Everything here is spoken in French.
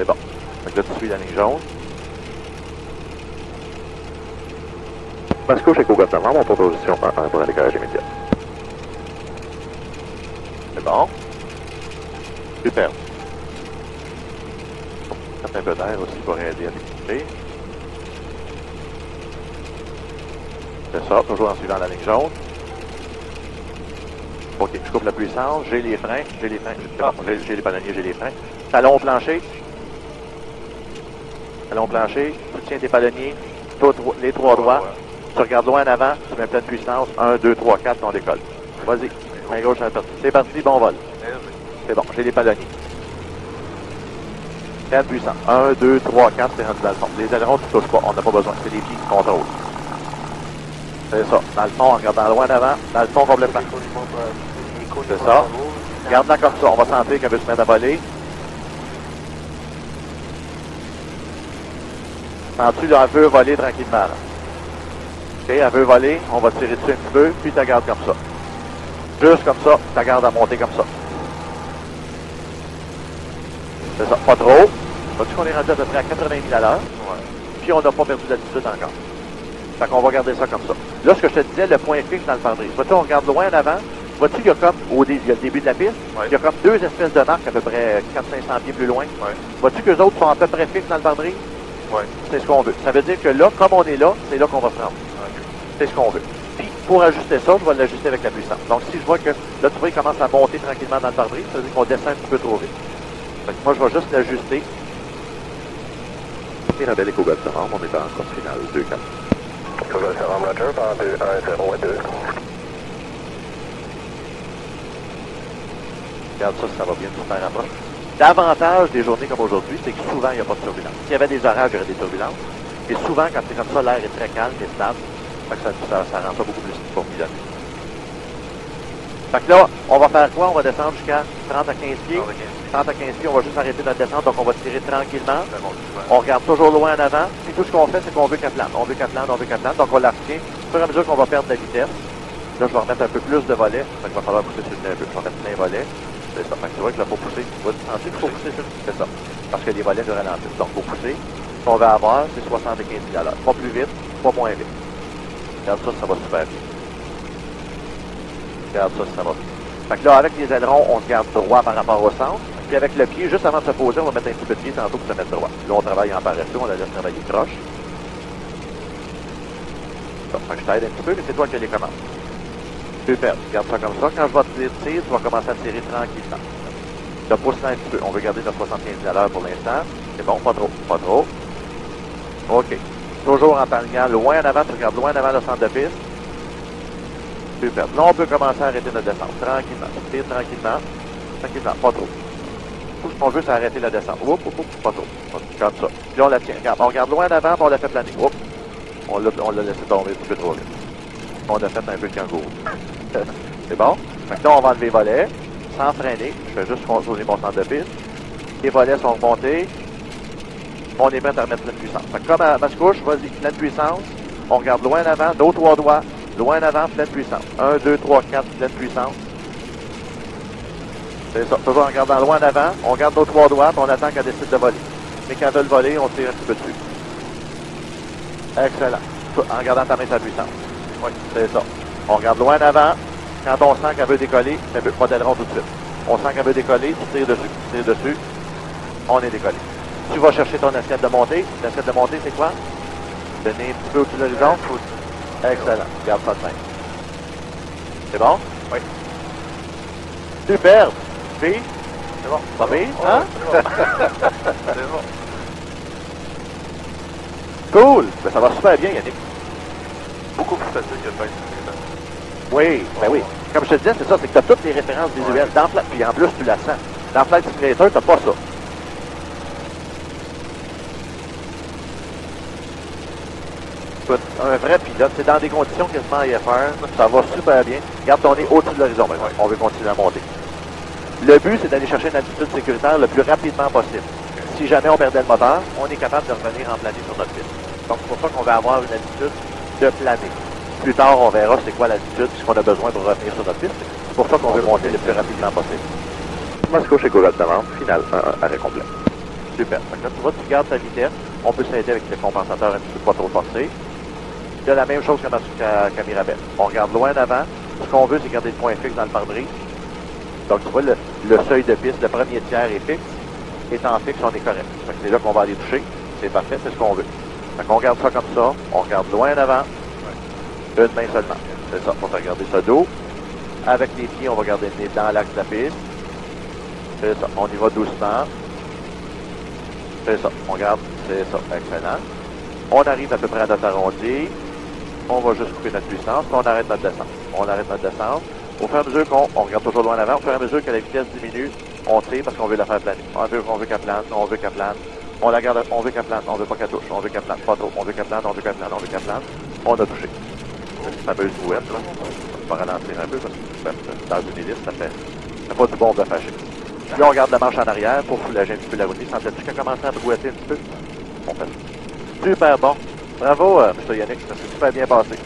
C'est bon. Donc là, tu suis la ligne jaune. Mascouche et gouvernement, mon position 1 pour un décollage immédiat. C'est bon. Super. Un peu d'air aussi pour aider à décoller. C'est ça, toujours en suivant la ligne jaune. Ok, je coupe la puissance, j'ai les freins, j'ai les les palonniers, j'ai les freins. Talon plancher. Talon plancher, tu tiens tes palonniers, les trois droits. Tu regardes loin en avant, tu mets pleine puissance, 1, 2, 3, 4, on décolle. Vas-y, main gauche, c'est parti, bon vol. C'est bon, j'ai les palonniers. Pleine puissance, 1, 2, 3, 4, c'est rendu dans le fond. Les ailerons, tu ne touches pas, on n'a pas besoin, c'est les pieds qui contrôlent. C'est ça, dans le fond, en regardant loin en avant, dans le fond complètement. C'est ça. Garde-la comme ça, on va sentir qu'elle veut se mettre à voler. Sens-tu, là, elle veut voler tranquillement, là. OK, elle veut voler, on va tirer dessus un petit peu, puis tu la gardes comme ça. Juste comme ça, tu la gardes à monter comme ça. C'est ça, pas trop. Vois-tu qu'on est rendu à peu près à 80 000 à l'heure? Puis on n'a pas perdu d'altitude encore. Fait qu'on va garder ça comme ça. Là, ce que je te disais, le point fixe dans le pare-brise. Vois-tu, on regarde loin en avant. Vois-tu, il y a comme, il y a le début de la piste, il y a comme deux espèces de marques à peu près 400-500 pieds plus loin. Vois-tu qu'eux autres sont à peu près fixes dans le pare-brise? C'est ce qu'on veut. Ça veut dire que là, comme on est là, c'est là qu'on va se rendre. C'est ce qu'on veut. Puis, pour ajuster ça, je vais l'ajuster avec la puissance. Donc, si je vois que, là, tu vois, il commence à monter tranquillement dans le pare-brise, ça veut dire qu'on descend un petit peu trop vite. Fait que moi, je vais juste l'ajuster. Et rebelle et gouvernement, on est en course finale 2-4. Gouvernement Roger, par 2-1-0-2. Regarde ça, ça va bien nous faire approche. L'avantage des journées comme aujourd'hui, c'est que souvent, il n'y a pas de turbulence. S'il y avait des orages, il y aurait des turbulences. Et souvent, quand c'est comme ça, l'air est très calme et stable. Fait que ça rend ça beaucoup plus formidable. Fait que là, on va faire quoi? On va descendre jusqu'à 30 à 15 pieds. 30 à 15 pieds, on va juste arrêter notre descente, donc on va tirer tranquillement. On regarde toujours loin en avant. Puis tout ce qu'on fait, c'est qu'on veut qu'elle plane. On veut qu'elle plane, on veut qu'elle plane. Donc on l'applique. Au fur et à mesure qu'on va perdre de la vitesse. Là, je vais remettre un peu plus de volets. Fait qu'il va falloir pousser sur le nez un peu. Je vais remettre plein volets. C'est ça. Fait que tu vois que là, faut pousser. Tu vas sentir qu'il faut pousser sur. C'est ça. Parce que les volets nous ralentissent. Donc, faut pousser. Ce qu'on va avoir, c'est 75 000 à l'heure. Pas plus vite, pas moins vite. Regarde ça, ça va super bien. Regarde ça, ça va bien. Fait que là, avec les ailerons, on se garde droit par rapport au centre. Puis avec le pied, juste avant de se poser, on va mettre un petit peu de pied tantôt pour se mettre droit. Là, on travaille en paresseux, on la laisse travailler croche. Bon, fait que je t'aide un petit peu, mais c'est toi qui as les commandes. Super, garde ça comme ça. Quand je vais te tirer, tu vas commencer à tirer tranquillement. Le pousse-là un petit peu. On veut garder notre 75 000 à l'heure pour l'instant. C'est bon, pas trop, pas trop. OK. Toujours en palignant loin en avant, tu regardes loin en avant le centre de piste. Super. Là, on peut commencer à arrêter notre descente. Tranquillement. Tu tires tranquillement. Tranquillement, pas trop. Tout ce qu'on veut, c'est arrêter la descente. Oups, pas trop. Comme ça. Puis on la tient. Regarde, on regarde loin en avant, puis on la fait planer. Oups. On l'a laissé tomber un petit peu trop vite. On a fait un peu le kangourou. C'est bon? Fait que là, on va enlever les volets, sans freiner. Je fais juste contrôler mon centre de piste. Les volets sont remontés. On est prêt à remettre pleine puissance. Fait que comme à Mascouche, vas-y, pleine puissance. On regarde loin en avant, nos trois doigts. Loin en avant, pleine puissance. 1, 2, 3, 4, pleine puissance. C'est ça. Toujours en regardant loin en avant. On garde nos trois doigts, puis on attend qu'elle décide de voler. Mais quand elle veut voler, on tire un petit peu dessus. Excellent. En regardant ta main sa puissance. Oui, c'est ça. On regarde loin en avant. Quand on sent qu'elle veut décoller, elle veut pas d'aileron tout de suite. On sent qu'elle veut décoller, tu tires dessus. Tu tires dessus. On est décollé. Tu vas chercher ton assiette de montée. L'assiette de montée, c'est quoi? Donner un petit peu au-dessus de l'horizon. Excellent. Garde ça de même. C'est bon? Oui. Superbe. Fille? C'est bon. Pas pire, hein? C'est bon. Cool. Ben, ça va super bien, Yannick. Beaucoup plus facile que le Flight Simulator. Oui, ben oui. Comme je te disais, c'est ça, c'est que tu as toutes les références visuelles. Dans puis en plus, tu la sens. Dans Flight Simulator, tu n'as pas ça. Écoute, un vrai pilote, c'est dans des conditions quasiment IFR, ça va super bien. Garde ton nez au-dessus de l'horizon, maintenant. On veut continuer à monter. Le but, c'est d'aller chercher une altitude sécuritaire le plus rapidement possible. Si jamais on perdait le moteur, on est capable de revenir en planer sur notre piste. Donc, c'est pour ça qu'on va avoir une altitude de planer. Plus tard, on verra c'est quoi l'altitude, ce qu'on a besoin pour revenir sur notre piste. C'est pour ça qu'on veut monter le plus rapidement possible. Mascouche et gouvernement, finale 1-1, arrêt complet. Super. Fait que là, tu vois, tu gardes ta vitesse. On peut s'aider avec les compensateurs un petit peu pas trop forcés. Il y a la même chose qu'à Mirabel. On regarde loin d'avant. Ce qu'on veut, c'est garder le point fixe dans le pare-brise. Donc, tu vois, le seuil de piste, le premier tiers est fixe. Étant fixe, on est correct. Fait que c'est là qu'on va aller toucher. C'est parfait, c'est ce qu'on veut. Fait qu'on regarde ça comme ça. On regarde loin d'avant. Une main seulement. C'est ça. On va regarder ça dos. Avec les pieds, on va garder le nez dans l'axe de la piste. C'est ça. On y va doucement. C'est ça. On regarde. C'est ça. Excellent. On arrive à peu près à notre arrondi. On va juste couper notre puissance. Puis on arrête notre descente. On arrête notre descente. Au fur et à mesure qu'on regarde toujours loin en avant, au fur et à mesure que la vitesse diminue, on tire parce qu'on veut la faire planer. On veut qu'elle plane. On veut qu'elle plane. On la garde. On veut qu'elle plane. On veut pas qu'elle touche. On veut qu'elle plane. Pas trop. On veut qu'elle plane. On veut qu'elle plane. On veut qu'elle plane. On a touché. C'est une fameuse bouette, là. On va ralentir un peu parce que dans une hélice, ça fait pas du bon de fâcher. Puis on regarde la marche en arrière pour soulager un petit peu la routine. Sentais-tu qu'elle commençait à brouetter un petit peu? On fait ça. Super bon. Bravo, M. Yannick. Ça s'est super bien passé.